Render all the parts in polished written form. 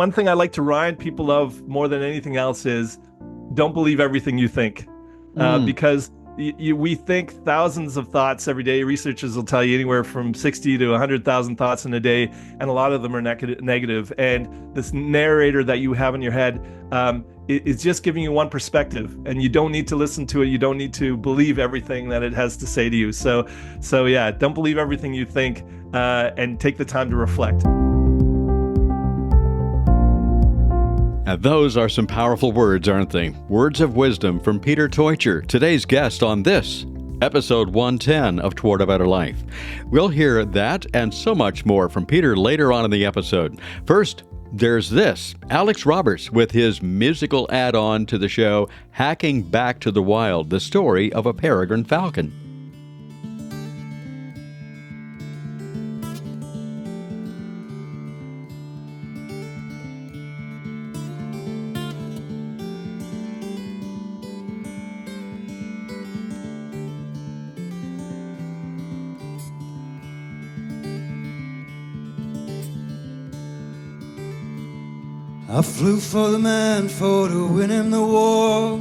one thing I like to remind people of more than anything else is don't believe everything you think, because we think thousands of thoughts every day. Researchers will tell you anywhere from 60 to 100,000 thoughts in a day, and a lot of them are negative. And this narrator that you have in your head is just giving you one perspective, and you don't need to listen to it. You don't need to believe everything that it has to say to you. So yeah, don't believe everything you think, and take the time to reflect. Now, those are some powerful words, aren't they? Words of wisdom from Peter Teuscher, today's guest on this, episode 110 of Toward a Better Life. We'll hear that and so much more from Peter later on in the episode. First, there's this, Alex Roberts with his musical add-on to the show, Hacking Back to the Wild, the story of a peregrine falcon. I flew for the man for to win him the war,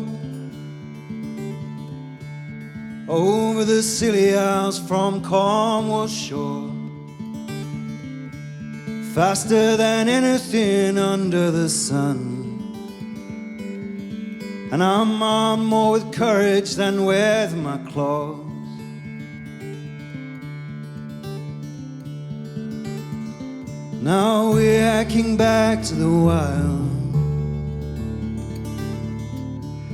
over the silly isles from Cornwall shore, faster than anything under the sun, and I'm armed more with courage than with my claws. Now we're hacking back to the wild.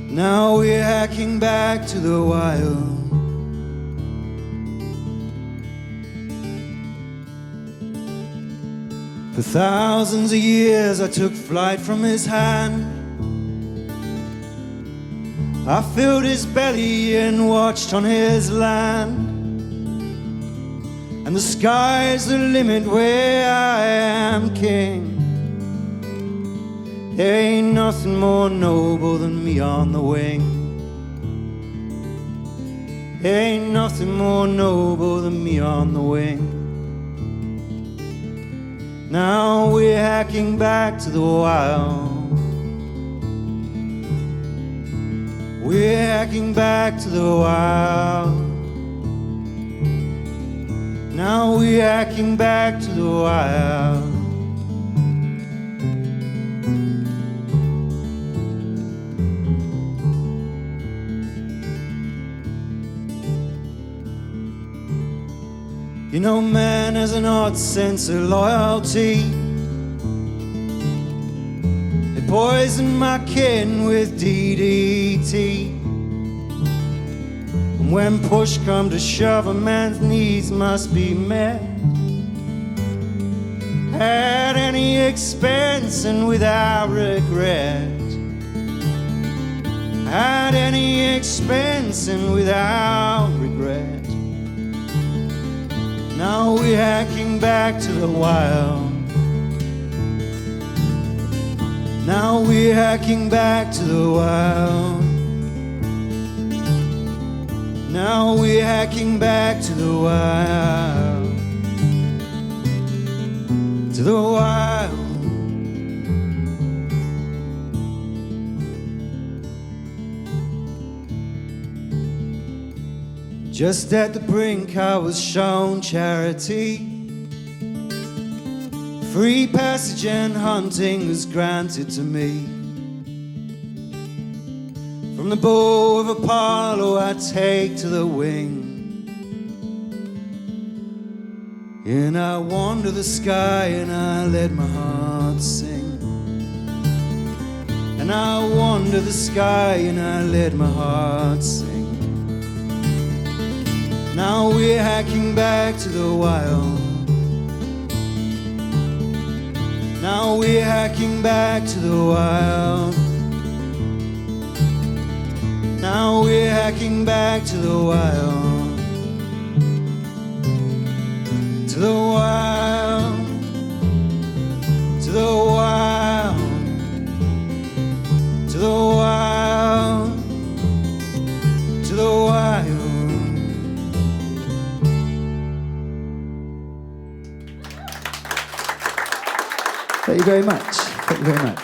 Now we're hacking back to the wild. For thousands of years I took flight from his hand. I filled his belly and watched on his land. And the sky's the limit where I am king. There ain't nothing more noble than me on the wing. There ain't nothing more noble than me on the wing. Now we're hacking back to the wild. We're hacking back to the wild. Now we're hacking back to the wild. You know, man has an odd sense of loyalty. They poisoned my kin with DDT. And when push come to shove, a man's needs must be met at any expense and without regret. At any expense and without regret. Now we're hacking back to the wild. Now we're hacking back to the wild. Now we're hacking back to the wild. To the wild. Just at the brink I was shown charity. Free passage and hunting was granted to me. From the bow of Apollo I take to the wing. And I wander the sky and I let my heart sing. And I wander the sky and I let my heart sing. Now we're hacking back to the wild. Now we're hacking back to the wild. Now we're hacking back to the wild. To the wild. To the wild. To the wild. To the wild. Thank you very much. Thank you very much.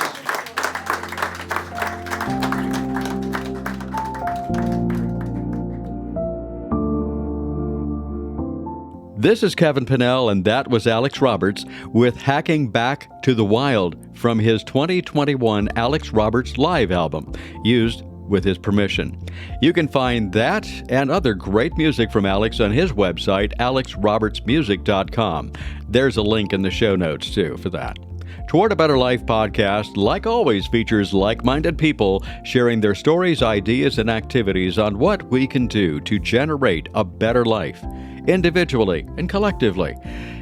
This is Kevin Pennell, and that was Alex Roberts with Hacking Back to the Wild from his 2021 Alex Roberts Live album, used with his permission. You can find that and other great music from Alex on his website, alexrobertsmusic.com. There's a link in the show notes, too, for that. Toward a Better Life podcast, like always, features like-minded people sharing their stories, ideas, and activities on what we can do to generate a better life, individually and collectively.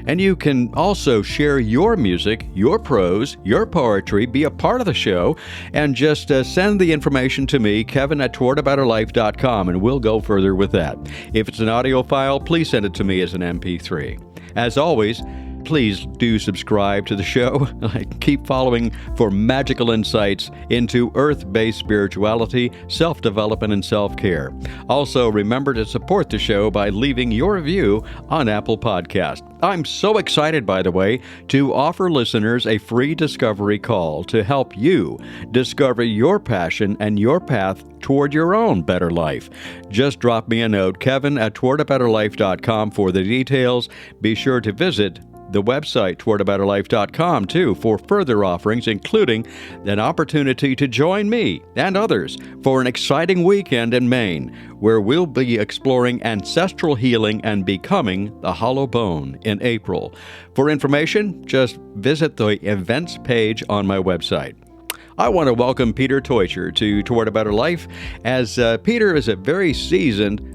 And you can also share your music, your prose, your poetry, be a part of the show, and just send the information to me, Kevin at towardabetterlife.com, and we'll go further with that. If it's an audio file, please send it to me as an MP3. As always, please do subscribe to the show. Keep following for magical insights into earth-based spirituality, self-development, and self-care. Also, remember to support the show by leaving your review on Apple Podcast. I'm so excited, by the way, to offer listeners a free discovery call to help you discover your passion and your path toward your own better life. Just drop me a note, Kevin at towardabetterlife.com for the details. Be sure to visit the website, towardabetterlife.com, too, for further offerings, including an opportunity to join me and others for an exciting weekend in Maine, where we'll be exploring ancestral healing and becoming the hollow bone in April. For information, just visit the events page on my website. I want to welcome Peter Teuscher to Toward a Better Life, as Peter is a very seasoned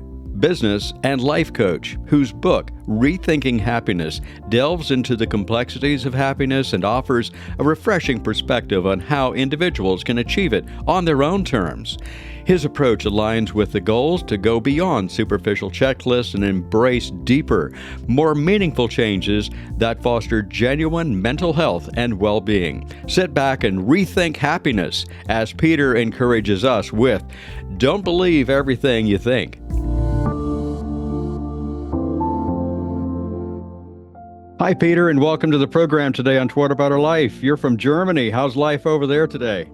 business and life coach whose book, Rethinking Happiness, delves into the complexities of happiness and offers a refreshing perspective on how individuals can achieve it on their own terms. His approach aligns with the goals to go beyond superficial checklists and embrace deeper, more meaningful changes that foster genuine mental health and well-being. Sit back and rethink happiness as Peter encourages us with, "Don't believe everything you think." Hi, Peter, and welcome to the program today on Toward a Better Life. You're from Germany. How's life over there today?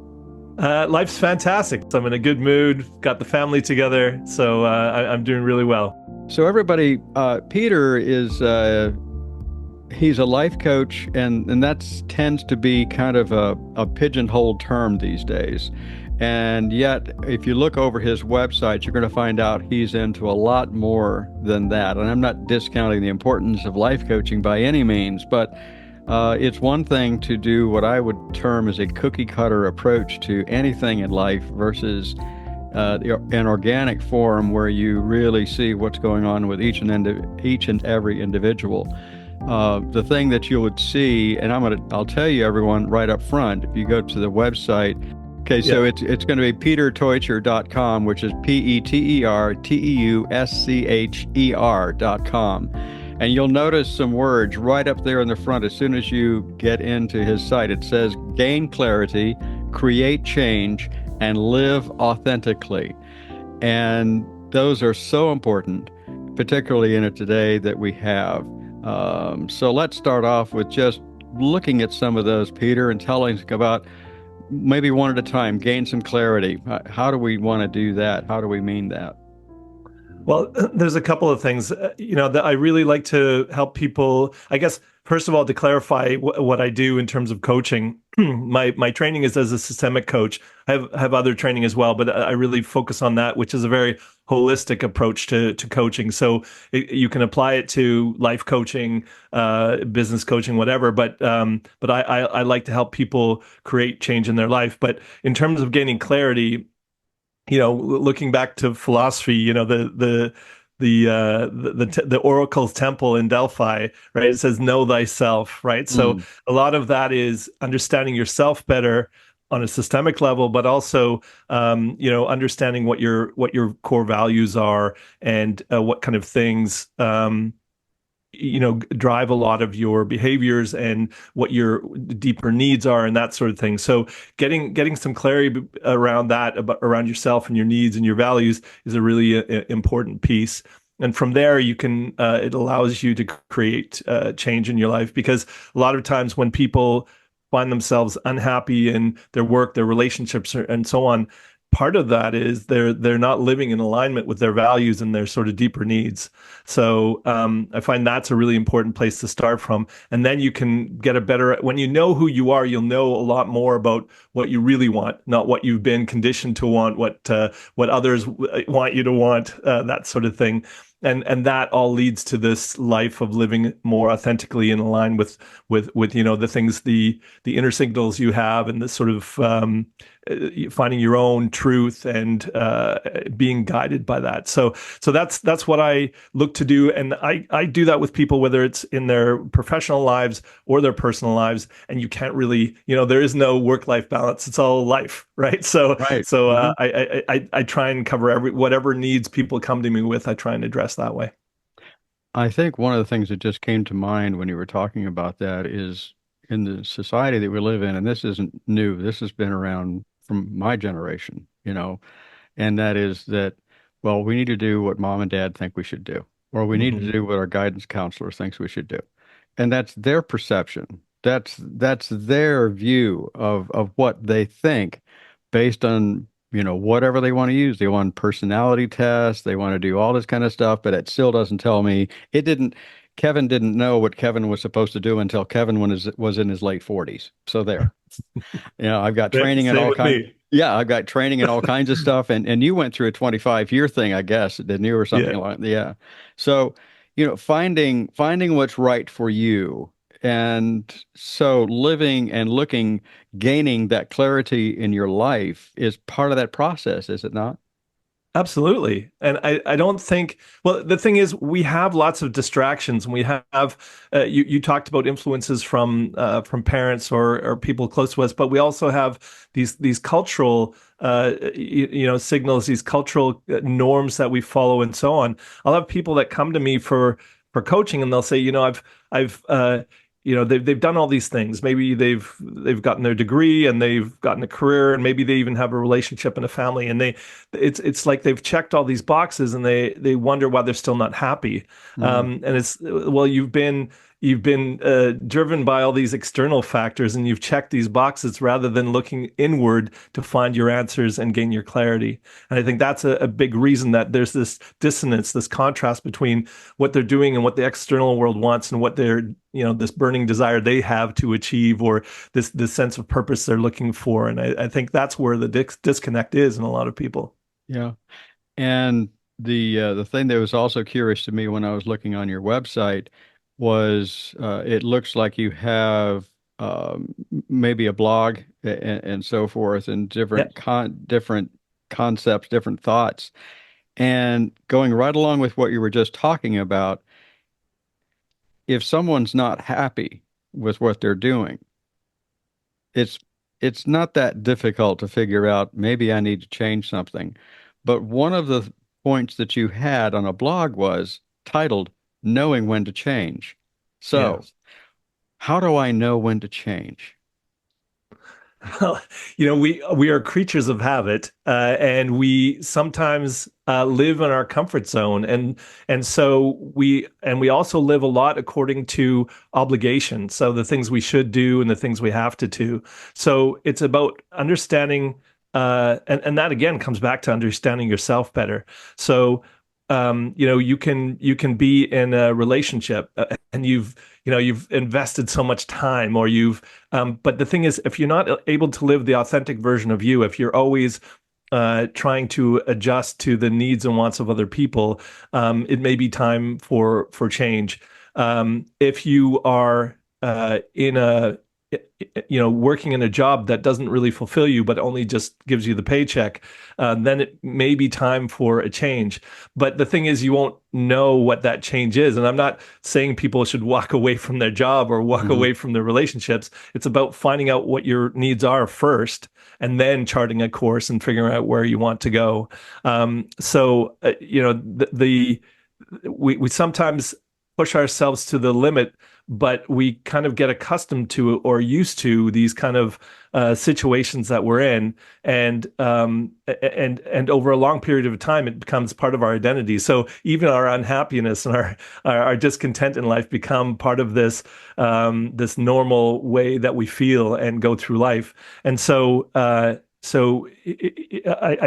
Life's fantastic. I'm in a good mood, got the family together, so I'm doing really well. So everybody, Peter is, he's a life coach, and that tends to be kind of a pigeonholed term these days. And yet, if you look over his website, you're going to find out he's into a lot more than that. And I'm not discounting the importance of life coaching by any means, but it's one thing to do what I would term as a cookie cutter approach to anything in life versus an organic form where you really see what's going on with each and every individual. The thing that you would see, and I'll tell you, everyone, right up front, if you go to the website. Okay, so it's going to be peterteuscher.com, which is peterteuscher.com. And you'll notice some words right up there in the front as soon as you get into his site. It says, gain clarity, create change, and live authentically. And those are so important, particularly in a today that we have. So let's start off with just looking at some of those, Peter, and telling us about maybe one at a time, gain some clarity. How do we want to do that? How do we mean that? Well, there's a couple of things, that I really like to help people. I guess, first of all, to clarify what I do in terms of coaching, my training is as a systemic coach. I have other training as well, but I really focus on that, which is a very holistic approach to coaching. So you can apply it to life coaching, business coaching, whatever. But I like to help people create change in their life. But in terms of gaining clarity, looking back to philosophy, the Oracle's temple in Delphi, right? It says, know thyself, right? So a lot of that is understanding yourself better on a systemic level, but also, understanding what your core values are and what kind of things, drive a lot of your behaviors and what your deeper needs are and that sort of thing. So getting some clarity around that, around yourself and your needs and your values is a really important piece. And from there, you can, it allows you to create change in your life, because a lot of times when people find themselves unhappy in their work, their relationships, and so on, part of that is they're not living in alignment with their values and their sort of deeper needs. So I find that's a really important place to start from. And then you can get a better, when you know who you are, you'll know a lot more about what you really want, not what you've been conditioned to want, what others want you to want, that sort of thing. And that all leads to this life of living more authentically in line with the things, the inner signals you have, and this sort of finding your own truth and being guided by that. So that's what I look to do, and I do that with people, whether it's in their professional lives or their personal lives. And you can't really, there is no work-life balance; it's all life, right? So Right. I try and cover whatever needs people come to me with. I try and address that way. I think one of the things that just came to mind when you were talking about that is in the society that we live in, and this isn't new, this has been around from my generation, and that is that, well, we need to do what mom and dad think we should do, or we need to do what our guidance counselor thinks we should do. And that's their perception. That's their view of what they think based on whatever they want to use. They want personality tests. They want to do all this kind of stuff, but it still doesn't tell me. Kevin didn't know what Kevin was supposed to do until Kevin was in his late 40s. So there, I've got training and all kinds. Yeah, I've got training and all kinds of stuff. And you went through a 25-year thing, I guess, didn't you, or something like that? Yeah. So, finding what's right for you. And so living and looking, gaining that clarity in your life is part of that process, is it not? Absolutely. And I don't think, well, the thing is, we have lots of distractions, and we have, you talked about influences from parents or people close to us, but we also have these cultural, signals, these cultural norms that we follow and so on. I'll have people that come to me for coaching, and they'll say, I've they've done all these things. Maybe they've gotten their degree, and they've gotten a career, and maybe they even have a relationship and a family, and it's like they've checked all these boxes, and they wonder why they're still not happy. And it's, well, you've been driven by all these external factors, and you've checked these boxes rather than looking inward to find your answers and gain your clarity. And I think that's a big reason that there's this dissonance, this contrast between what they're doing and what the external world wants, and what they're, this burning desire they have to achieve, or this sense of purpose they're looking for. And I think that's where the disconnect is in a lot of people. Yeah. And the thing that was also curious to me when I was looking on your website was it looks like you have maybe a blog and so forth, and different different concepts, different thoughts. And going right along with what you were just talking about, if someone's not happy with what they're doing, it's not that difficult to figure out, maybe I need to change something. But one of the points that you had on a blog was titled Knowing When to Change. So, how do I know when to change? Well, we are creatures of habit, and we sometimes live in our comfort zone, and so we also live a lot according to obligation. So the things we should do and the things we have to do. So it's about understanding, and that again comes back to understanding yourself better. So you can be in a relationship, and you've invested so much time, or but the thing is, if you're not able to live the authentic version of you, if you're always trying to adjust to the needs and wants of other people, it may be time for change. If you are working in a job that doesn't really fulfill you, but only just gives you the paycheck, then it may be time for a change. But the thing is, you won't know what that change is. And I'm not saying people should walk away from their job or walk away from their relationships. It's about finding out what your needs are first, and then charting a course and figuring out where you want to go. We sometimes push ourselves to the limit, but we kind of get accustomed to or used to these kind of situations that we're in, and over a long period of time, it becomes part of our identity. So even our unhappiness and our discontent in life become part of this this normal way that we feel and go through life. And so I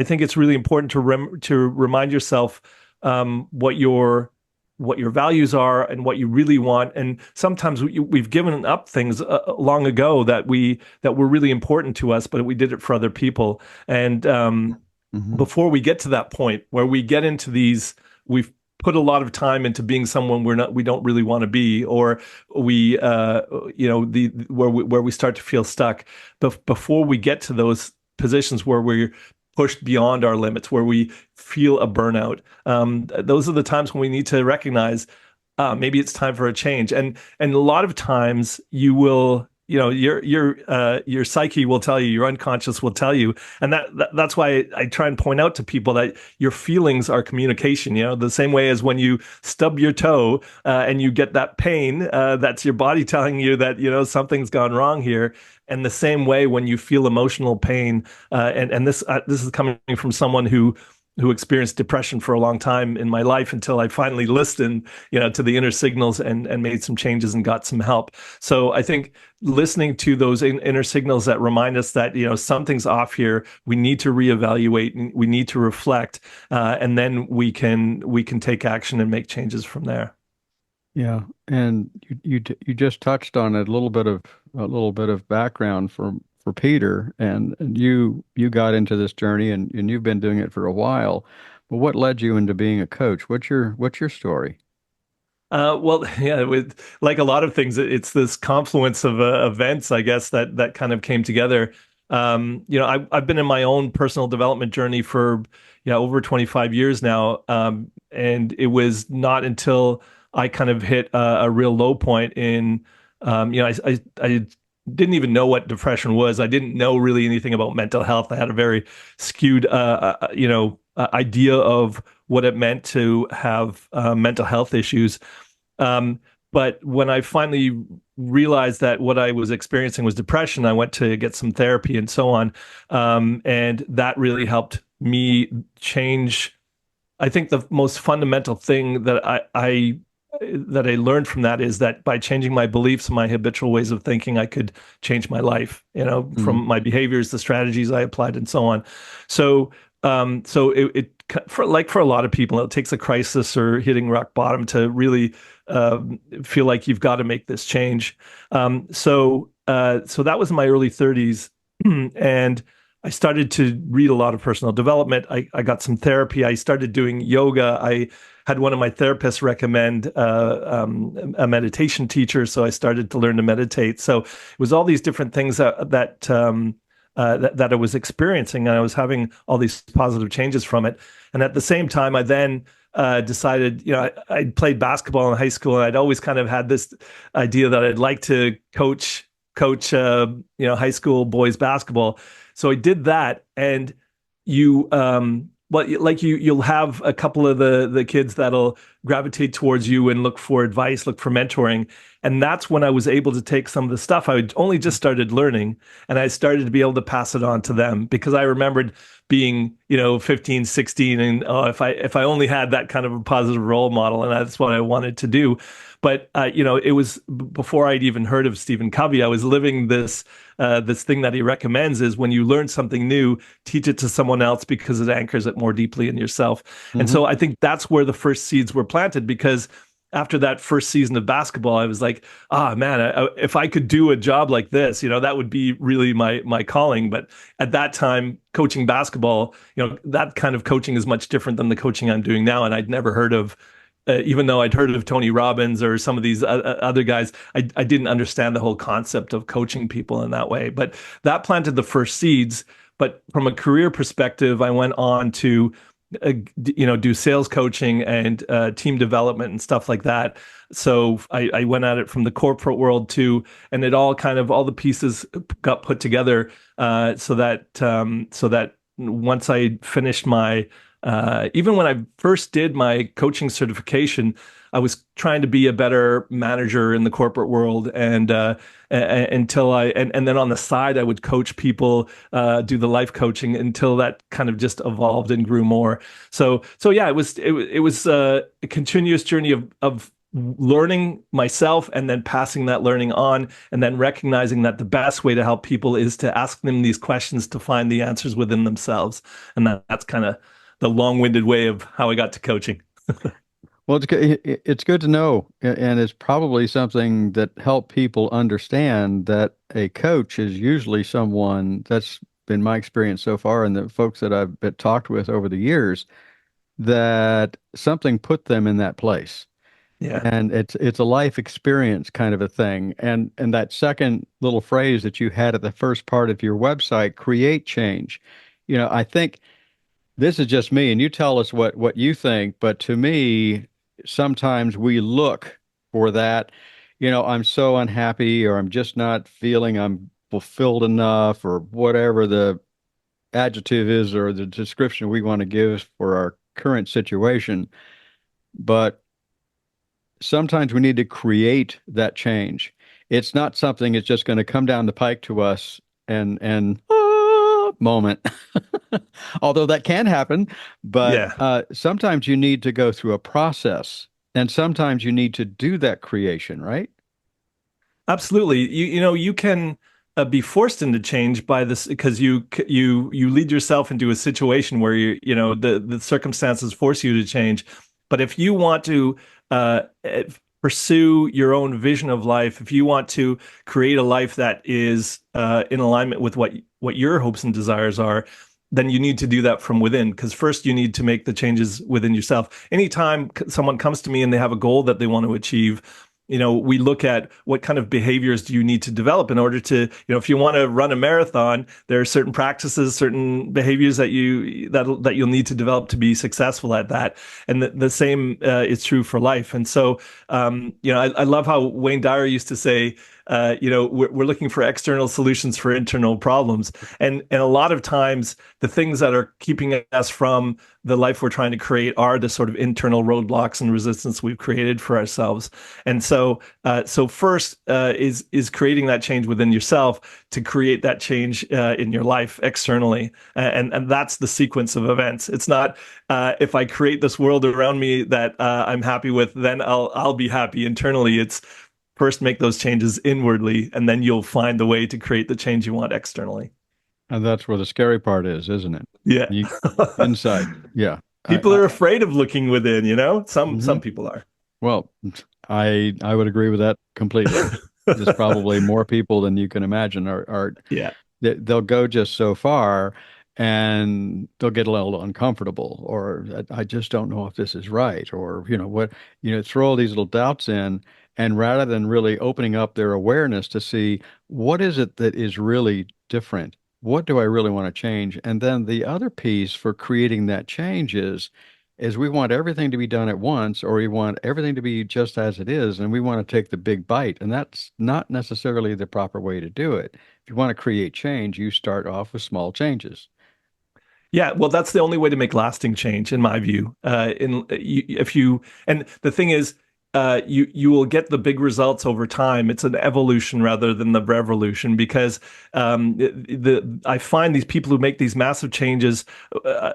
think it's really important to remind yourself what your values are and what you really want. And sometimes we've given up things long ago that were really important to us, but we did it for other people. And before we get to that point where we get into these, we've put a lot of time into being someone we don't really want to be, or we where we start to feel stuck. But before we get to those positions where we're pushed beyond our limits, where we feel a burnout, those are the times when we need to recognize maybe it's time for a change. And a lot of times you will, your psyche will tell you, your unconscious will tell you, and that's why I try and point out to people that your feelings are communication. The same way as when you stub your toe and you get that pain, that's your body telling you that something's gone wrong here. And the same way when you feel emotional pain, and this is coming from someone who experienced depression for a long time in my life, until I finally listened, to the inner signals and made some changes and got some help. So I think listening to those inner signals that remind us that, something's off here, we need to reevaluate and we need to reflect, and then we can take action and make changes from there. Yeah, and you just touched on a little bit of background for Peter, and you got into this journey, and you've been doing it for a while. But what led you into being a coach? What's your story? Well, yeah, with like a lot of things, it's this confluence of events, I guess, that kind of came together. I've been in my own personal development journey for over 25 years now, and it was not until I kind of hit a real low point in, I didn't even know what depression was. I didn't know really anything about mental health. I had a very skewed, idea of what it meant to have mental health issues. But when I finally realized that what I was experiencing was depression, I went to get some therapy and so on. And that really helped me change. I think the most fundamental thing that I learned from that is that by changing my beliefs, my habitual ways of thinking, I could change my life, from my behaviors, the strategies I applied, and so on. So for a lot of people, it takes a crisis or hitting rock bottom to really feel like you've got to make this change. So that was in my early 30s, and I started to read a lot of personal development. I got some therapy. I started doing yoga. I had one of my therapists recommend a meditation teacher, so I started to learn to meditate. So it was all these different things that I was experiencing, and I was having all these positive changes from it. And at the same time, I then decided, I played basketball in high school, and I'd always kind of had this idea that I'd like to coach high school boys basketball. So I did that, and you'll have a couple of the kids that'll gravitate towards you and look for advice, look for mentoring. And that's when I was able to take some of the stuff I had only just started learning, and I started to be able to pass it on to them, because I remembered being, 15, 16, and if I only had that kind of a positive role model, and that's what I wanted to do. But it was before I'd even heard of Stephen Covey. I was living this thing that he recommends is when you learn something new, teach it to someone else, because it anchors it more deeply in yourself. Mm-hmm. And so I think that's where the first seeds were planted, because after that first season of basketball, I was like, man, if I could do a job like this, that would be really my calling. But at that time, coaching basketball, that kind of coaching is much different than the coaching I'm doing now. And I'd never heard of, even though I'd heard of Tony Robbins or some of these other guys, I didn't understand the whole concept of coaching people in that way. But that planted the first seeds. But from a career perspective, I went on to do sales coaching and team development and stuff like that. So I went at it from the corporate world too, and all the pieces got put together so that once I finished my even when I first did my coaching certification, I was trying to be a better manager in the corporate world, and until and then on the side I would coach people, do the life coaching until that kind of just evolved and grew more. So yeah, it was a continuous journey of learning myself and then passing that learning on, and then recognizing that the best way to help people is to ask them these questions to find the answers within themselves. And that's kind of the long-winded way of how I got to coaching. Well, it's good to know, and it's probably something that help people understand that a coach is usually someone that's been my experience so far, and the folks that I've talked with over the years, that something put them in that place. Yeah. And it's a life experience kind of a thing. And that second little phrase that you had at the first part of your website, create change. I think this is just me, and you tell us what you think, but to me, sometimes we look for that, I'm so unhappy, or I'm just not feeling I'm fulfilled enough, or whatever the adjective is or the description we want to give for our current situation. But sometimes we need to create that change. It's not something that's just going to come down the pike to us and moment. Although that can happen, but Yeah. sometimes you need to go through a process, and sometimes you need to do that creation, right? Absolutely. You can be forced into change by this because you lead yourself into a situation where the circumstances force you to change. But if you want to pursue your own vision of life, if you want to create a life that is in alignment with what your hopes and desires are, then you need to do that from within. Because first you need to make the changes within yourself. Anytime someone comes to me and they have a goal that they want to achieve, we look at what kind of behaviors do you need to develop in order to, if you want to run a marathon, there are certain practices, certain behaviors that you'll need to develop to be successful at that. And the same is true for life. And so, I love how Wayne Dyer used to say, we're looking for external solutions for internal problems. And a lot of times the things that are keeping us from the life we're trying to create are the sort of internal roadblocks and resistance we've created for ourselves. And so first is creating that change within yourself to create that change in your life externally. And that's the sequence of events. It's not if I create this world around me that I'm happy with, then I'll be happy internally. It's first make those changes inwardly, and then you'll find the way to create the change you want externally. And that's where the scary part is, isn't it? Yeah. Inside. Yeah. People are afraid of looking within, Some Mhm. people are. Well, I would agree with that completely. There's probably more people than you can imagine are Yeah. they'll go just so far, and they'll get a little uncomfortable, or I just don't know if this is right, or throw all these little doubts in, and rather than really opening up their awareness to see what is it that is really different, what do I really want to change, and then the other piece for creating that change is we want everything to be done at once, or we want everything to be just as it is, and we want to take the big bite, and that's not necessarily the proper way to do it. If you want to create change, you start off with small changes. Yeah, well, that's the only way to make lasting change, in my view. If you, and the thing is, you will get the big results over time. It's an evolution rather than the revolution, because I find these people who make these massive changes,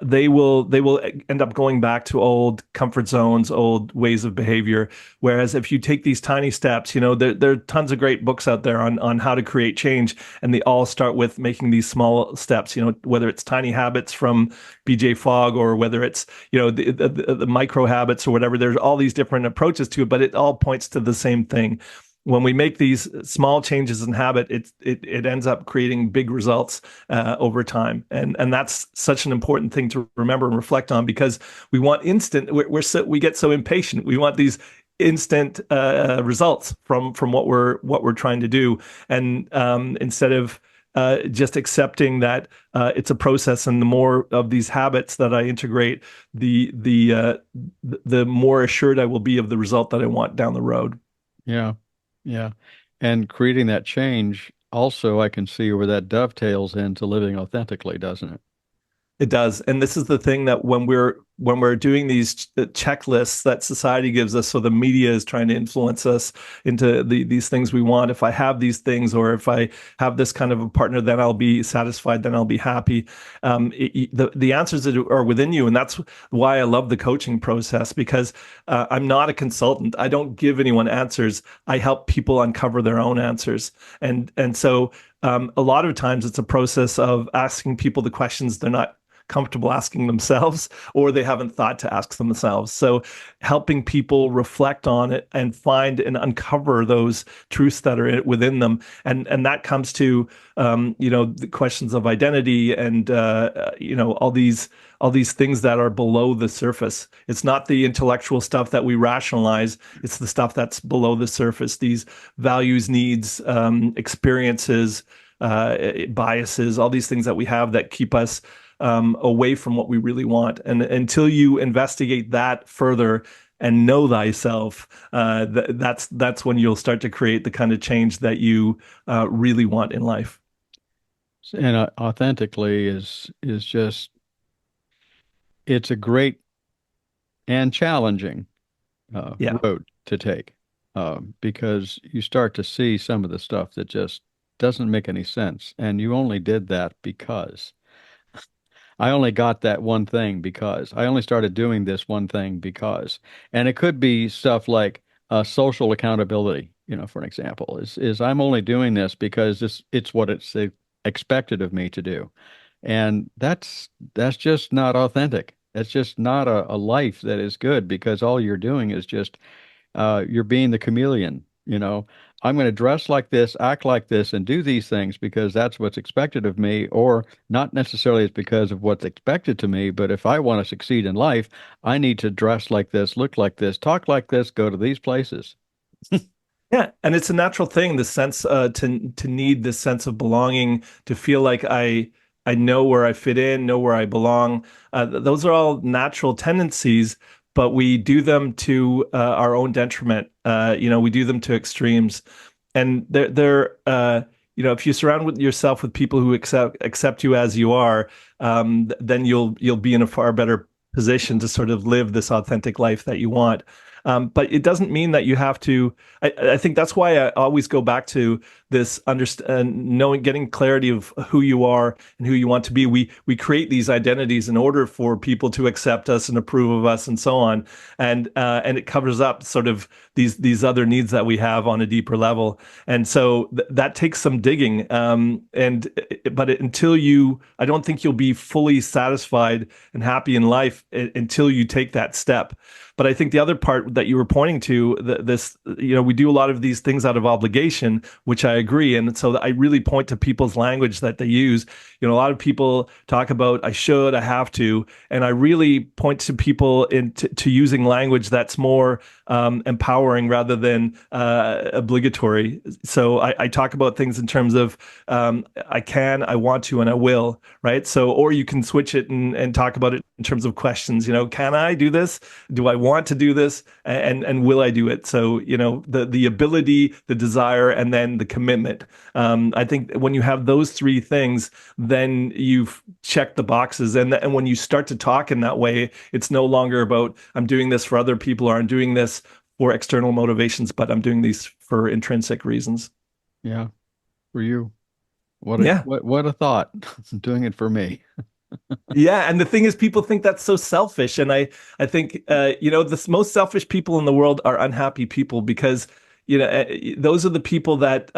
they will end up going back to old comfort zones, old ways of behavior. Whereas if you take these tiny steps, there are tons of great books out there on how to create change, and they all start with making these small steps. Whether it's Tiny Habits from BJ Fogg, or whether it's the micro habits or whatever. There's all these different approaches to it, but it all points to the same thing. When we make these small changes in habit, it ends up creating big results over time, and that's such an important thing to remember and reflect on, because we want instant. We get so impatient. We want these instant results from what we're trying to do, and instead of just accepting that it's a process, and the more of these habits that I integrate, the more assured I will be of the result that I want down the road. Yeah. Yeah. And creating that change also, I can see where that dovetails into living authentically, doesn't it? It does. And this is the thing that when we're doing these checklists that society gives us, so the media is trying to influence us into these things we want. If I have these things, or if I have this kind of a partner, then I'll be satisfied, then I'll be happy. The answers that are within you. And that's why I love the coaching process, because I'm not a consultant. I don't give anyone answers. I help people uncover their own answers. And so a lot of times it's a process of asking people the questions they're not comfortable asking themselves, or they haven't thought to ask themselves. So helping people reflect on it and find and uncover those truths that are within them. And that comes to, the questions of identity and, all these things that are below the surface. It's not the intellectual stuff that we rationalize. It's the stuff that's below the surface. These values, needs, experiences, biases, all these things that we have that keep us away from what we really want. And until you investigate that further and know thyself, that's when you'll start to create the kind of change that you really want in life. And authentically is just, it's a great and challenging road to take, because you start to see some of the stuff that just doesn't make any sense. And you only did that because I only got that one thing because I only started doing this one thing because. And it could be stuff like social accountability, for an example, is I'm only doing this because it's what it's expected of me to do. And that's just not authentic. That's just not a life that is good, because all you're doing is just you're being the chameleon. I'm going to dress like this, act like this, and do these things because that's what's expected of me, or not necessarily it's because of what's expected to me, but if I want to succeed in life, I need to dress like this, look like this, talk like this, go to these places. Yeah, and it's a natural thing, the sense to need this sense of belonging, to feel like I know where I fit in, know where I belong. Those are all natural tendencies, but we do them to our own detriment. We do them to extremes, and if you surround yourself with people who accept you as you are, then you'll be in a far better position to sort of live this authentic life that you want. But it doesn't mean that you have to. I think that's why I always go back to this knowing, getting clarity of who you are and who you want to be. We create these identities in order for people to accept us and approve of us and so on, and it covers up sort of these other needs that we have on a deeper level. And so that takes some digging. But until I don't think you'll be fully satisfied and happy in life until you take that step. But I think the other part that you were pointing to, we do a lot of these things out of obligation, which I agree. And so I really point to people's language that they use. A lot of people talk about I should, I have to, and I really point to people to using language that's more empowering rather than obligatory. So I talk about things in terms of I can, I want to, and I will, right? So, or you can switch it and talk about it in terms of questions. Can I do this? Do I want to do this? And will I do it? So, the ability, the desire, and then the commitment. I think when you have those three things, then you've checked the boxes. And when you start to talk in that way, it's no longer about I'm doing this for other people, or I'm doing this for external motivations, but I'm doing these for intrinsic reasons. Yeah, for you. What a thought. I'm doing it for me. Yeah, and the thing is, people think that's so selfish, and I think the most selfish people in the world are unhappy people, because those are the people that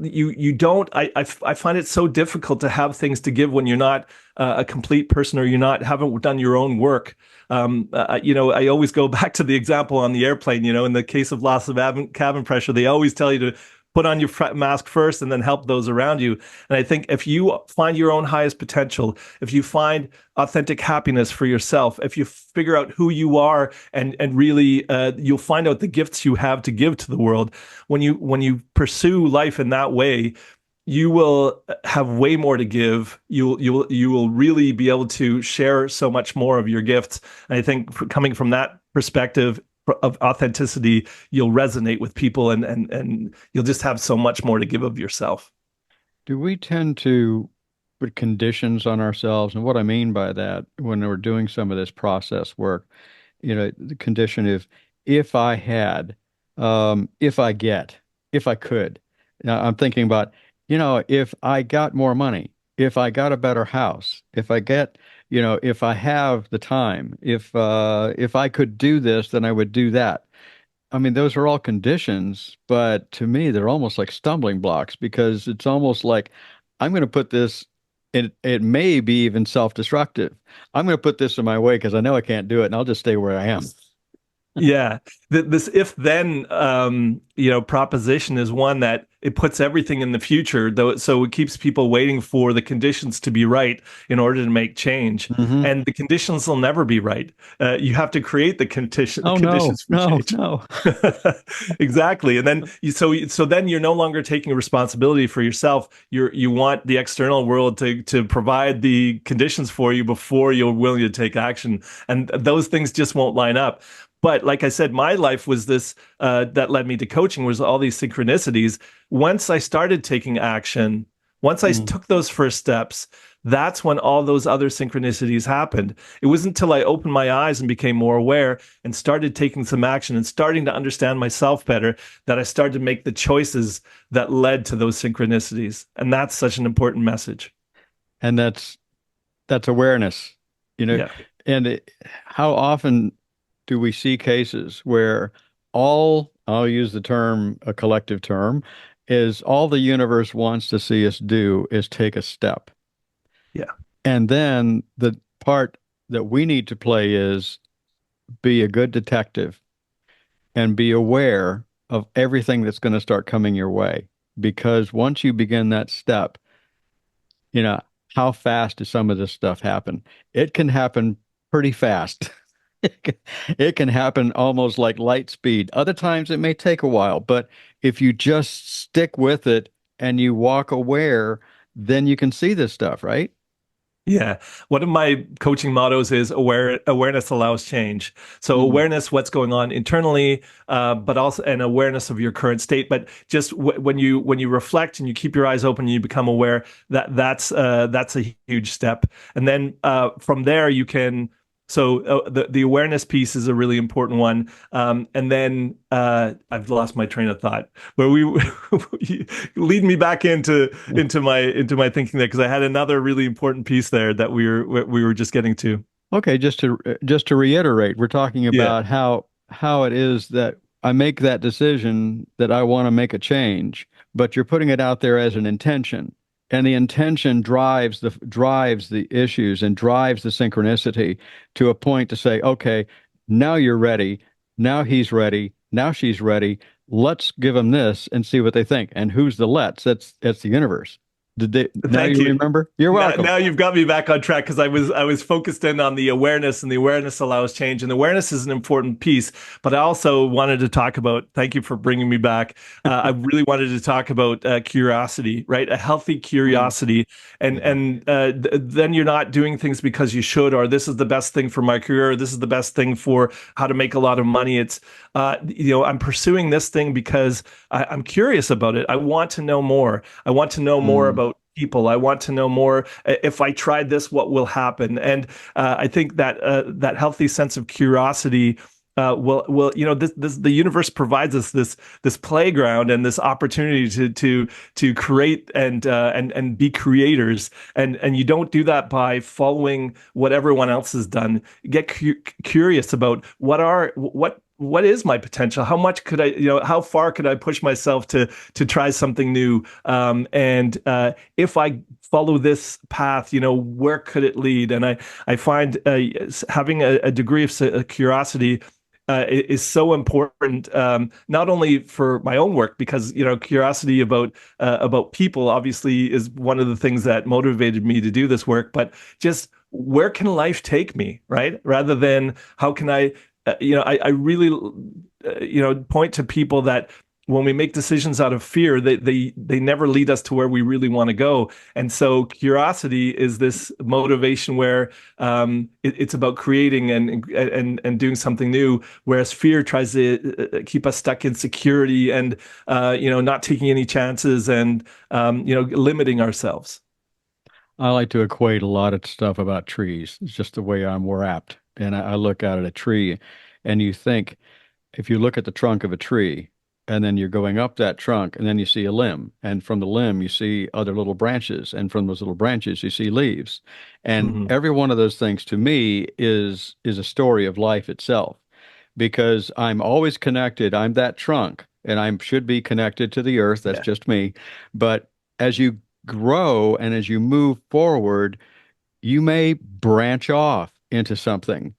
you don't. I find it so difficult to have things to give when you're not a complete person, or haven't done your own work. I always go back to the example on the airplane. In the case of loss of cabin pressure, they always tell you to put on your mask first and then help those around you. And I think if you find your own highest potential, if you find authentic happiness for yourself, if you figure out who you are and really you'll find out the gifts you have to give to the world. When you pursue life in that way, you will have way more to give. You will really be able to share so much more of your gifts. And I think coming from that perspective of authenticity, you'll resonate with people, and you'll just have so much more to give of yourself. Do we tend to put conditions on ourselves? And what I mean by that, when we're doing some of this process work, the condition of if I had, if I get, if I could. Now I'm thinking about, if I got more money, if I got a better house, if I get, if I have the time, if I could do this, then I would do that. I mean, those are all conditions, but to me, they're almost like stumbling blocks because it's almost like I'm going to put this, it may be even self-destructive. I'm going to put this in my way because I know I can't do it, and I'll just stay where I am. Yeah, this if then proposition is one that it puts everything in the future, though, so it keeps people waiting for the conditions to be right in order to make change, Hmm. and the conditions will never be right. You have to create the Oh no, conditions for no, change. no. Exactly, and then so then you're no longer taking responsibility for yourself. You want the external world to provide the conditions for you before you're willing to take action, and those things just won't line up. But like I said, my life was this that led me to coaching was all these synchronicities. Once I started taking action, once I Mm. took those first steps, that's when all those other synchronicities happened. It wasn't until I opened my eyes and became more aware and started taking some action and starting to understand myself better that I started to make the choices that led to those synchronicities. And that's such an important message. And that's awareness, you know, Yeah. and how often do we see cases where I'll use the term, a collective term, is all the universe wants to see us do is take a step. Yeah. And then the part that we need to play is be a good detective and be aware of everything that's going to start coming your way. Because once you begin that step, you know, how fast does some of this stuff happen? It can happen pretty fast. It can happen almost like light speed. Other times it may take a while, but if you just stick with it and you walk aware, then you can see this stuff, right? Yeah. One of my coaching mottos is awareness allows change. So Mm. awareness, what's going on internally, but also an awareness of your current state. But just when you reflect and you keep your eyes open and you become aware, that's a huge step. And then from there you can. So the awareness piece is a really important one. And then I've lost my train of thought. Where lead me back into my thinking there because I had another really important piece there that we were just getting to. Okay, just to reiterate, we're talking Yeah, about how it is that I make that decision that I want to make a change, but you're putting it out there as an intention. And the intention drives the issues and drives the synchronicity to a point to say, okay, now you're ready. Now he's ready. Now she's ready. Let's give them this and see what they think. And who's the let's? That's the universe. Now thank you you. remember? You're Now, welcome. now you've got me back on track because I was focused in on the awareness, and the awareness allows change, and awareness is an important piece. But I also wanted to talk about. Thank you for bringing me back. I really wanted to talk about curiosity, right? A healthy Mm, curiosity, and yeah. then you're not doing things because you should, or this is the best thing for my career, or this is the best thing for how to make a lot of money. It's I'm pursuing this thing because I'm curious about it. I want to know more. I want to know more Mm. about people. I want to know more. If I tried this, what will happen? And I think that that healthy sense of curiosity will this the universe provides us this playground and this opportunity to create and be creators. And you don't do that by following what everyone else has done. Get curious about what is my potential? How much could I, how far could I push myself to try something new? And if I follow this path, where could it lead? And I find having a degree of curiosity is so important, not only for my own work, because curiosity about people obviously is one of the things that motivated me to do this work, but just where can life take me, right? Rather than how can I, I really, point to people that when we make decisions out of fear, they never lead us to where we really want to go. And so curiosity is this motivation where it's about creating and doing something new, whereas fear tries to keep us stuck in security and not taking any chances and limiting ourselves. I like to equate a lot of stuff about trees. It's just the way I'm wrapped. And I look out at a tree and you think, if you look at the trunk of a tree and then you're going up that trunk and then you see a limb, and from the limb you see other little branches, and from those little branches you see leaves. And Hmm. every one of those things to me is a story of life itself, because I'm always connected. I'm that trunk and I should be connected to the earth. That's Yeah. just me. But as you grow and as you move forward, you may branch off into something,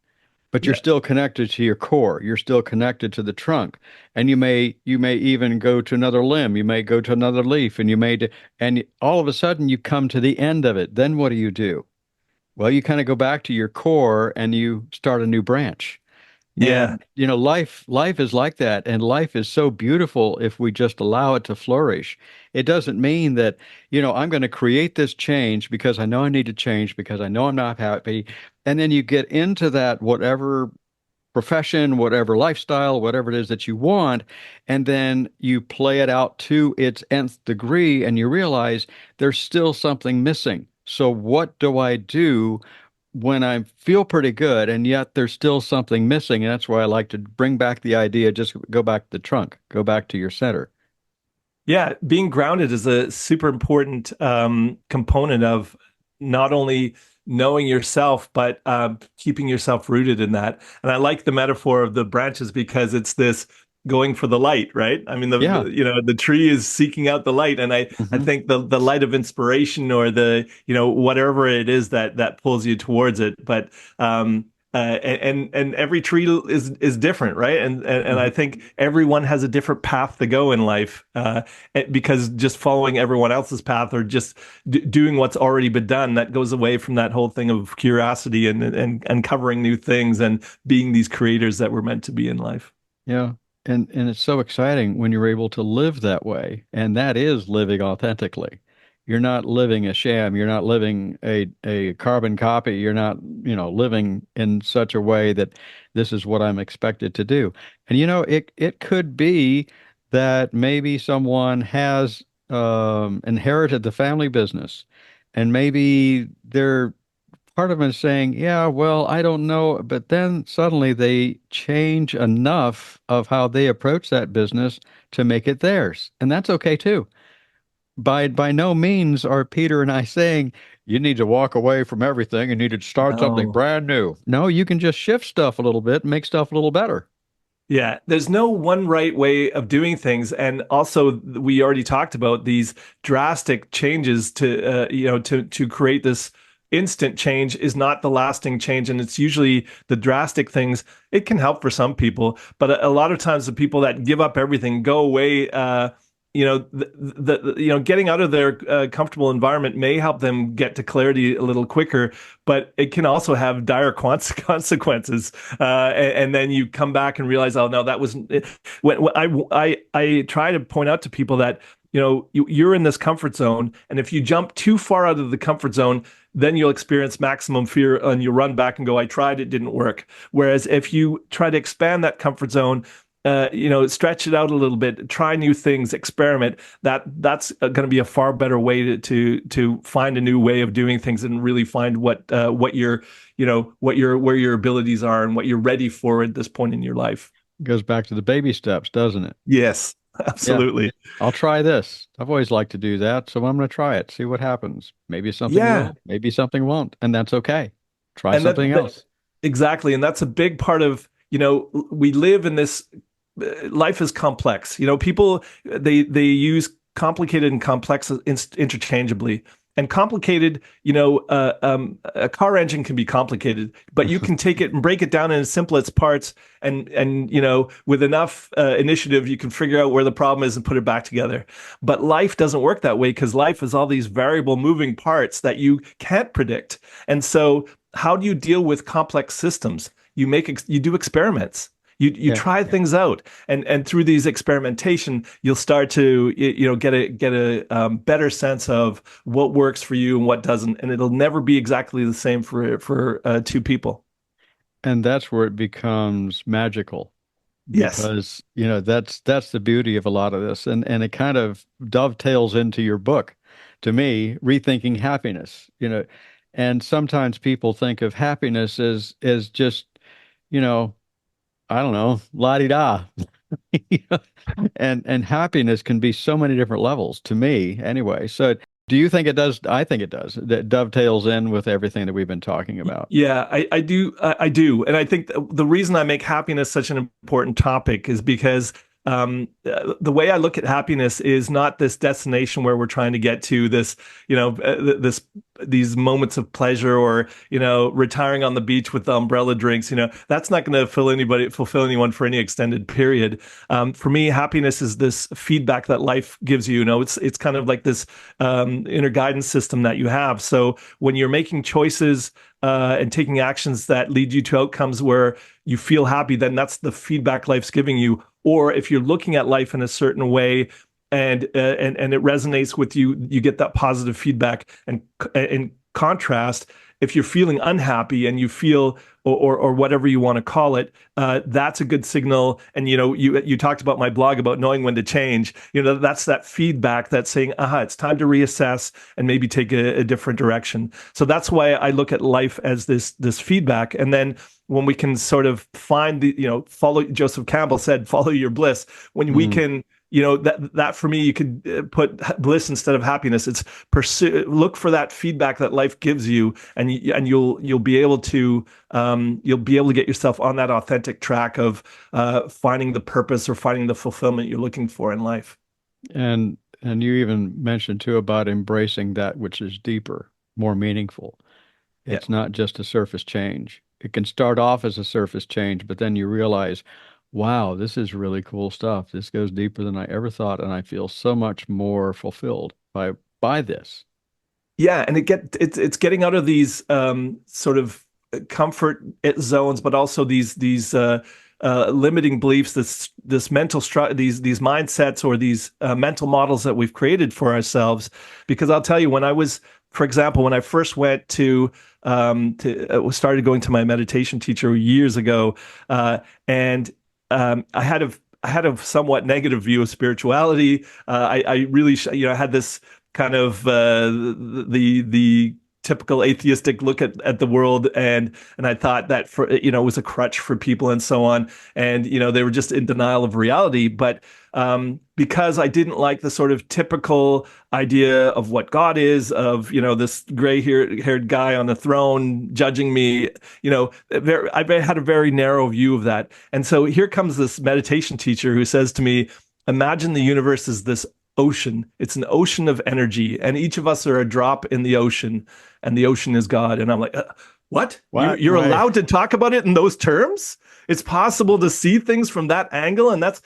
but you're Yeah. still connected to your core. You're still connected to the trunk, and you may even go to another limb. You may go to another leaf, and and all of a sudden you come to the end of it. Then what do? Well, you kind of go back to your core and you start a new branch. Yeah. And life is like that, and life is so beautiful if we just allow it to flourish. It doesn't mean that, I'm going to create this change because I know I need to change because I know I'm not happy. And then you get into that whatever profession, whatever lifestyle, whatever it is that you want, and then you play it out to its nth degree and you realize there's still something missing. So what do I do when I feel pretty good and yet there's still something missing? And that's why I like to bring back the idea, just go back to the trunk, go back to your center. Yeah, being grounded is a super important component of not only knowing yourself, but keeping yourself rooted in that. And I like the metaphor of the branches because it's this going for the light, right? I mean, Yeah. the tree is seeking out the light, and I Hmm. think the light of inspiration or the whatever it is that pulls you towards it, but. And every tree is different, right? And I Hmm. think everyone has a different path to go in life, because just following everyone else's path or just doing what's already been done, that goes away from that whole thing of curiosity and uncovering new things and being these creators that we're meant to be in life. Yeah. And it's so exciting when you're able to live that way. And that is living authentically. You're not living a sham. You're not living a carbon copy. You're not, living in such a way that this is what I'm expected to do. And it could be that maybe someone has inherited the family business, and maybe they're part of them is saying, yeah, well, I don't know. But then suddenly they change enough of how they approach that business to make it theirs. And that's okay too. By no means are Peter and I saying you need to walk away from everything and need to start something No. brand new. No, you can just shift stuff a little bit and make stuff a little better. Yeah, there's no one right way of doing things, and also we already talked about these drastic changes to create this instant change is not the lasting change, and it's usually the drastic things. It can help for some people, but a lot of times the people that give up everything, go away, getting out of their comfortable environment may help them get to clarity a little quicker, but it can also have dire consequences. And then you come back and realize, oh no, that wasn't it. When I try to point out to people that you're in this comfort zone, and if you jump too far out of the comfort zone, then you'll experience maximum fear and you run back and go, I tried, it didn't work. Whereas if you try to expand that comfort zone, stretch it out a little bit, try new things, experiment. That's going to be a far better way to find a new way of doing things and really find what your where your abilities are and what you're ready for at this point in your life. It goes back to the baby steps, doesn't it? Yes, Yeah. absolutely. I'll try this. I've always liked to do that, so I'm going to try it, see what happens. Maybe something Yeah, will, maybe something won't, and that's okay. Try and something else. exactly, and that's a big part of we live in this life is complex. People they use complicated and complex interchangeably. And complicated, a car engine can be complicated, but you can take it and break it down in its simplest parts, and with enough initiative, you can figure out where the problem is and put it back together. But life doesn't work that way because life is all these variable moving parts that you can't predict. And so, how do you deal with complex systems? You do experiments. You Yeah. try things out, and through these experimentation, you'll start to get a better sense of what works for you and what doesn't, and it'll never be exactly the same for two people. And that's where it becomes magical Yes. because, that's the beauty of a lot of this. And it kind of dovetails into your book, to me, Rethinking Happiness, and sometimes people think of happiness as just, you know, I don't know, la-di-da. And happiness can be so many different levels to me anyway. So do you think it does? I think it does. That dovetails in with everything that we've been talking about. Yeah, I do. I do. And I think the reason I make happiness such an important topic is because the way I look at happiness is not this destination where we're trying to get to this, these moments of pleasure or, retiring on the beach with the umbrella drinks. That's not going to fulfill anyone for any extended period. For me, happiness is this feedback that life gives you. It's kind of like this inner guidance system that you have. So when you're making choices and taking actions that lead you to outcomes where you feel happy, then that's the feedback life's giving you. Or if you're looking at life in a certain way and it resonates with you, you get that positive feedback. And in contrast, if you're feeling unhappy and you feel or whatever you want to call it, that's a good signal. And you talked about my blog about knowing when to change. That's that feedback that's saying, it's time to reassess and maybe take a different direction. So that's why I look at life as this feedback. And then when we can sort of find follow, Joseph Campbell said, follow your bliss. When we can, that for me, you could put bliss instead of happiness. It's look for that feedback that life gives you, and you'll be able to get yourself on that authentic track of finding the purpose or finding the fulfillment you're looking for in life. And you even mentioned too about embracing that which is deeper, more meaningful. It's not just a surface change. It can start off as a surface change, but then you realize, wow, this is really cool stuff. This goes deeper than I ever thought, and I feel so much more fulfilled by this. Yeah, and it's getting out of these sort of comfort zones, but also these limiting beliefs, this mental these mindsets or these mental models that we've created for ourselves. Because I'll tell you, for example, when I first went to started going to my meditation teacher years ago, and I had a somewhat negative view of spirituality. I really, had this kind of the typical atheistic look at the world, and I thought that it was a crutch for people and so on, and they were just in denial of reality. But because I didn't like the sort of typical idea of what God is, of this gray-haired guy on the throne judging me, I had a very narrow view of that. And so here comes this meditation teacher who says to me, imagine the universe is this ocean. It's an ocean of energy, and each of us are a drop in the ocean, and the ocean is God. And I'm like, what? You're Right. allowed to talk about it in those terms? It's possible to see things from that angle, and that's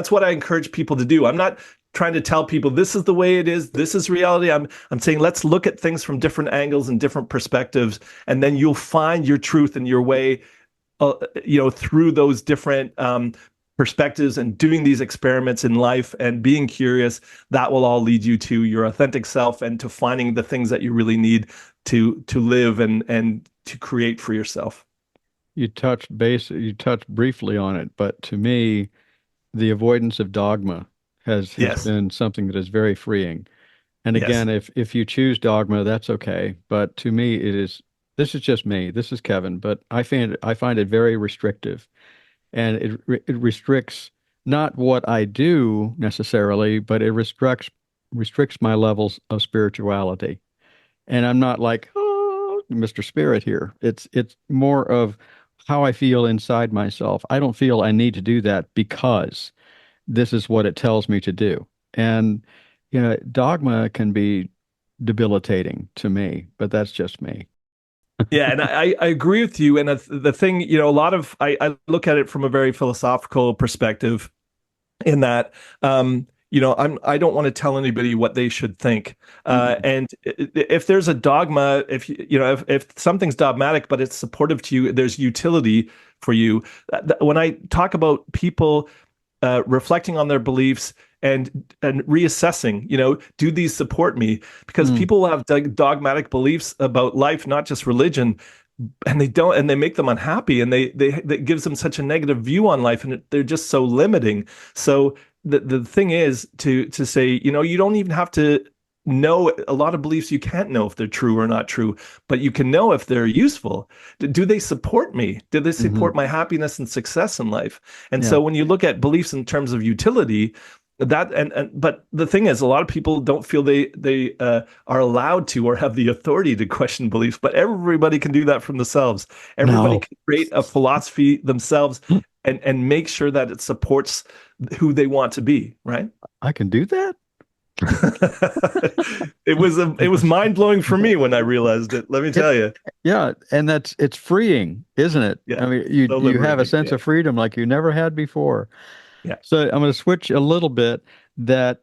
what I encourage people to do. I'm not trying to tell people this is the way it is, this is reality. I'm saying let's look at things from different angles and different perspectives, and then you'll find your truth and your way, through those different perspectives and doing these experiments in life and being curious. That will all lead you to your authentic self and to finding the things that you really need to live and to create for yourself. You touched briefly on it, but to me, the avoidance of dogma has Yes. been something that is very freeing. And Yes. again, if you choose dogma, that's okay. But to me, this is just me. This is Kevin, but I find it very restrictive. And it restricts not what I do necessarily, but it restricts my levels of spirituality. And I'm not like, oh, Mr. Spirit here. It's more of how I feel inside myself. I don't feel I need to do that because this is what it tells me to do. And dogma can be debilitating to me, but that's just me. Yeah, and I agree with you. And the thing, a lot of I look at it from a very philosophical perspective in that, I don't want to tell anybody what they should think. And if there's a dogma, if something's dogmatic, but it's supportive to you, there's utility for you. When I talk about people reflecting on their beliefs and reassessing, do these support me? Because people have dogmatic beliefs about life, not just religion, and they make them unhappy, and that gives them such a negative view on life, and they're just so limiting. So the thing is to say, you don't even have to know a lot of beliefs. You can't know if they're true or not true, but you can know if they're useful. Do they support me? Do they support my happiness and success in life? And so when you look at beliefs in terms of utility, but the thing is, a lot of people don't feel they are allowed to or have the authority to question beliefs, but everybody can do that for themselves. Everybody can create a philosophy themselves and make sure that it supports who they want to be, right? I can do that. It was mind-blowing for me when I realized it, let me tell you. Yeah, and it's freeing, isn't it? Yeah, I mean, you have a sense of freedom like you never had before. Yeah. So I'm going to switch a little bit. That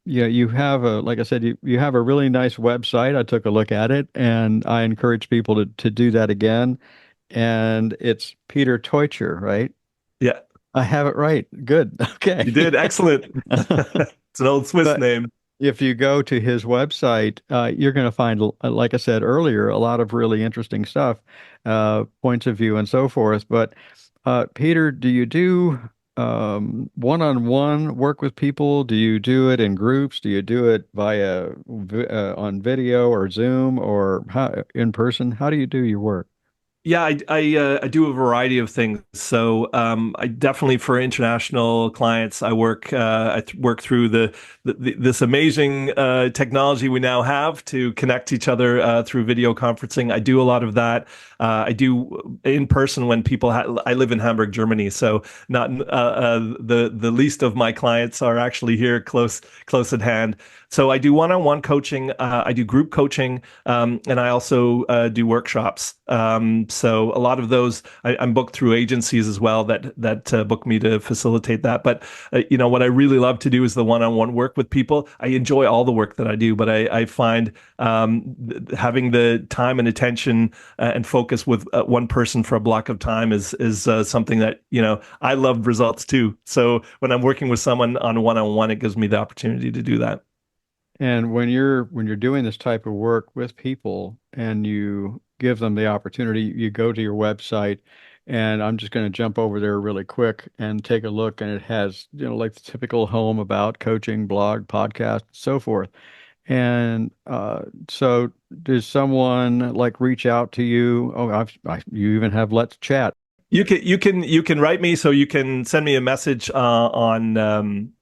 you have like I said, you have a really nice website. I took a look at it, and I encourage people to do that again. And it's Peter Teuscher, right? Yeah. I have it right. Good. Okay. You did. Excellent. It's an old Swiss name. If you go to his website, you're going to find, like I said earlier, a lot of really interesting stuff, points of view and so forth. But Peter, do you do one-on-one work with people? Do you do it in groups? Do you do it via on video or Zoom or in person? How do you do your work? Yeah, I do a variety of things. So I definitely, for international clients, I work through this amazing technology we now have to connect each other through video conferencing. I do a lot of that. I do in person when people. I live in Hamburg, Germany, so not the least of my clients are actually here close at hand. So I do one-on-one coaching, I do group coaching, and I also do workshops. So a lot of those, I'm booked through agencies as well that book me to facilitate that. But what I really love to do is the one-on-one work with people. I enjoy all the work that I do, but I find having the time and attention and focus with one person for a block of time is something that I love results too. So when I'm working with someone on one-on-one, it gives me the opportunity to do that. And when you're doing this type of work with people and you give them the opportunity, you go to your website, and I'm just going to jump over there really quick and take a look, and it has, like the typical home about coaching, blog, podcast, so forth. And so does someone like reach out to you? Oh, you even have Let's Chat. You can write me, so you can send me a message on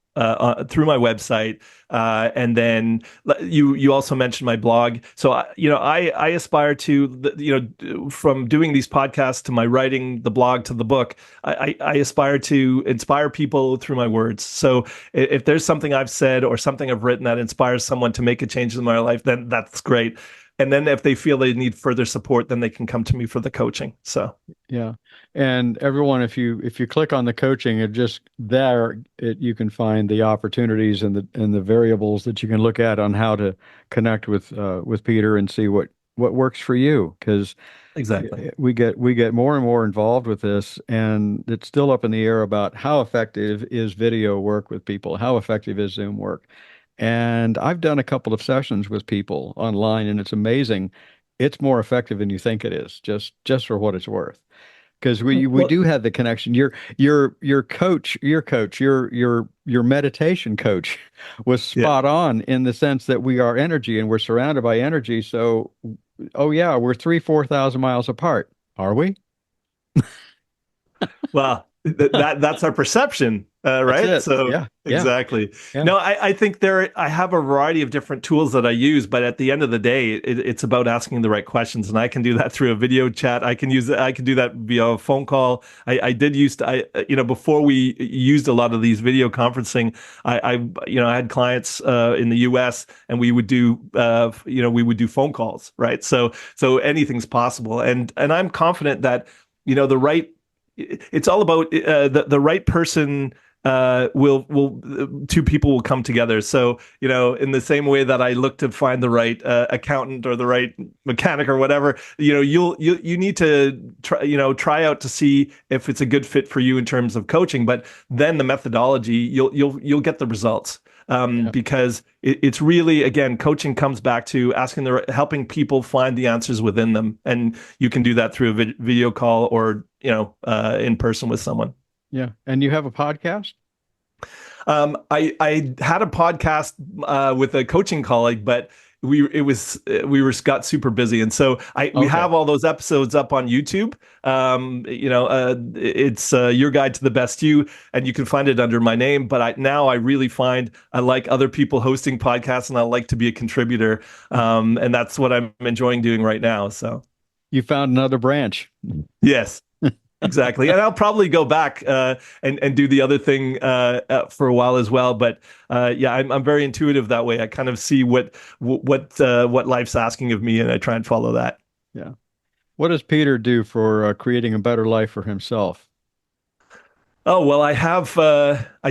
through my website, and then you also mentioned my blog. So I aspire to from doing these podcasts to my writing, the blog to the book. I aspire to inspire people through my words. So if there's something I've said or something I've written that inspires someone to make a change in their life, then that's great. And then if they feel they need further support, then they can come to me for the coaching. So yeah. And everyone, if you click on the coaching, you can find the opportunities and the variables that you can look at on how to connect with Peter and see what works for you. Because exactly, we get more and more involved with this, and it's still up in the air about how effective is video work with people, how effective is Zoom work. And I've done a couple of sessions with people online, and it's amazing. It's more effective than you think it is, just for what it's worth. Because we do have the connection. Your meditation coach was spot on in the sense that we are energy and we're surrounded by energy. So, oh yeah, we're 4,000 miles apart. Are we? Well, that's our perception, right? So yeah, exactly. Yeah. No, I think I have a variety of different tools that I use, but at the end of the day, it's about asking the right questions, and I can do that through a video chat. I can do that via a phone call. I did before we used a lot of these video conferencing. I had clients in the U.S. and we would do phone calls, right? So anything's possible, and I'm confident that the right. It's all about the right person two people will come together. So, in the same way that I look to find the right accountant or the right mechanic or whatever, you need to try out to see if it's a good fit for you in terms of coaching. But then the methodology, you'll get the results. Because it's really, again, coaching comes back to helping people find the answers within them. And you can do that through a video call or, in person with someone. Yeah. And you have a podcast? I had a podcast with a coaching colleague, but we got super busy, and so we have all those episodes up on YouTube. It's Your Guide to the Best You, and you can find it under my name. But I really find I like other people hosting podcasts, and I like to be a contributor, and that's what I'm enjoying doing right now. So you found another branch. Yes. Exactly. And I'll probably go back and do the other thing for a while as well. But I'm very intuitive that way. I kind of see what life's asking of me, and I try and follow that. Yeah. What does Peter do for creating a better life for himself? Oh, well, I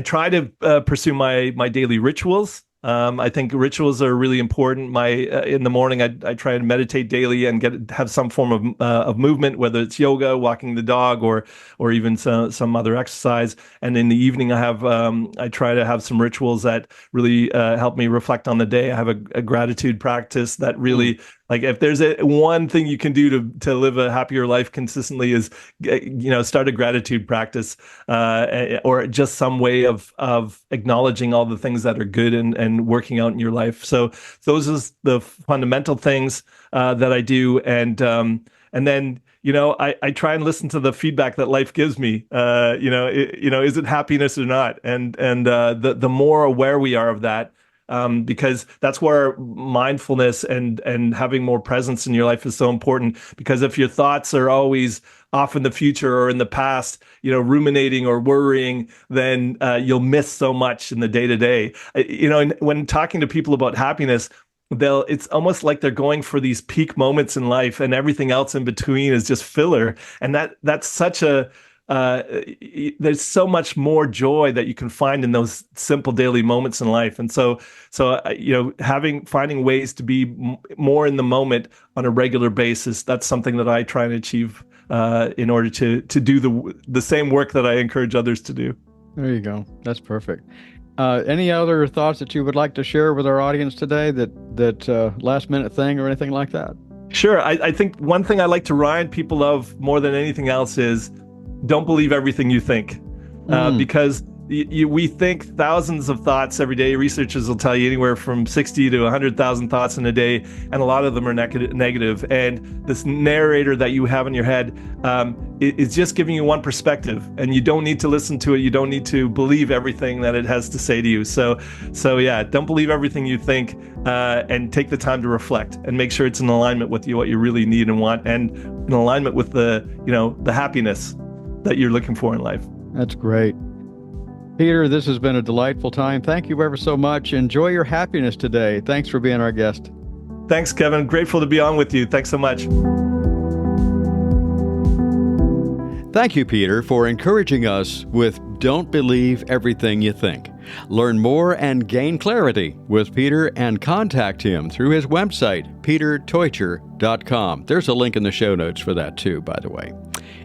try to pursue my daily rituals. I think rituals are really important. In the morning, I try and meditate daily and have some form of movement, whether it's yoga, walking the dog, or even some other exercise. And in the evening, I try to have some rituals that really help me reflect on the day. I have a gratitude practice that really, like, if there's one thing you can do to live a happier life consistently is, start a gratitude practice, or just some way of acknowledging all the things that are good and working out in your life. So those are the fundamental things that I do, and then I try and listen to the feedback that life gives me. Is it happiness or not? And the more aware we are of that. Because that's where mindfulness and having more presence in your life is so important. Because if your thoughts are always off in the future or in the past, ruminating or worrying, then you'll miss so much in the day to day. And when talking to people about happiness, it's almost like they're going for these peak moments in life, and everything else in between is just filler. And that's such a there's so much more joy that you can find in those simple daily moments in life. And so finding ways to be more in the moment on a regular basis, that's something that I try and achieve in order to do the same work that I encourage others to do. There you go. That's perfect. Any other thoughts that you would like to share with our audience today, that last minute thing or anything like that? Sure. I think one thing I like to remind people of more than anything else is, don't believe everything you think, because we think thousands of thoughts every day. Researchers will tell you anywhere from 60 to 100,000 thoughts in a day, and a lot of them are negative. And this narrator that you have in your head is just giving you one perspective, and you don't need to listen to it. You don't need to believe everything that it has to say to you. So yeah, don't believe everything you think, and take the time to reflect and make sure it's in alignment with what you really need and want, and in alignment with the happiness that you're looking for in life. That's great. Peter, this has been a delightful time. Thank you ever so much. Enjoy your happiness today. Thanks for being our guest. Thanks, Kevin. Grateful to be on with you. Thanks so much. Thank you, Peter, for encouraging us with Don't Believe Everything You Think. Learn more and gain clarity with Peter, and contact him through his website, peterteuscher.com. There's a link in the show notes for that too, by the way.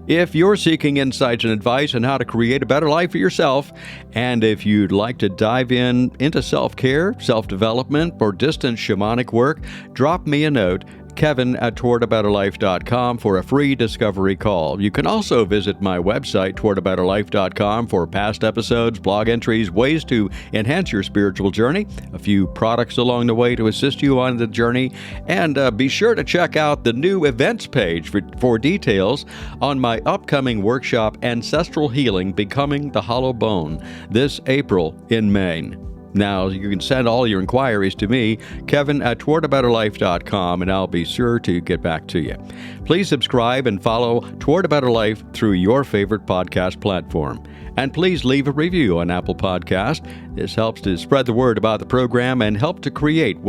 If you're seeking insights and advice on how to create a better life for yourself, and if you'd like to dive into self-care, self-development, or distant shamanic work, drop me a note, kevin@towardaBetterLife.com, for a free discovery call. You can also visit my website, towardaBetterLife.com, for past episodes, blog entries, ways to enhance your spiritual journey, a few products along the way to assist you on the journey, and be sure to check out the new events page for details on my upcoming workshop, Ancestral Healing, Becoming the Hollow Bone, this April in Maine. Now, you can send all your inquiries to me, kevin@towardaBetterLife.com, and I'll be sure to get back to you. Please subscribe and follow Toward a Better Life through your favorite podcast platform. And please leave a review on Apple Podcast. This helps to spread the word about the program and help to create,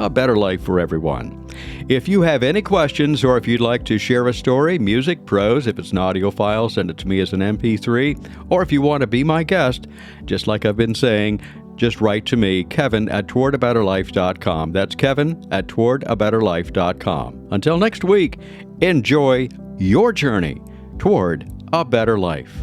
a better life for everyone. If you have any questions or if you'd like to share a story, music, prose, if it's an audio file, send it to me as an MP3. Or if you want to be my guest, just like I've been saying, just write to me, kevin@towardabetterlife.com. That's kevin@towardabetterlife.com. Until next week, enjoy your journey toward a better life.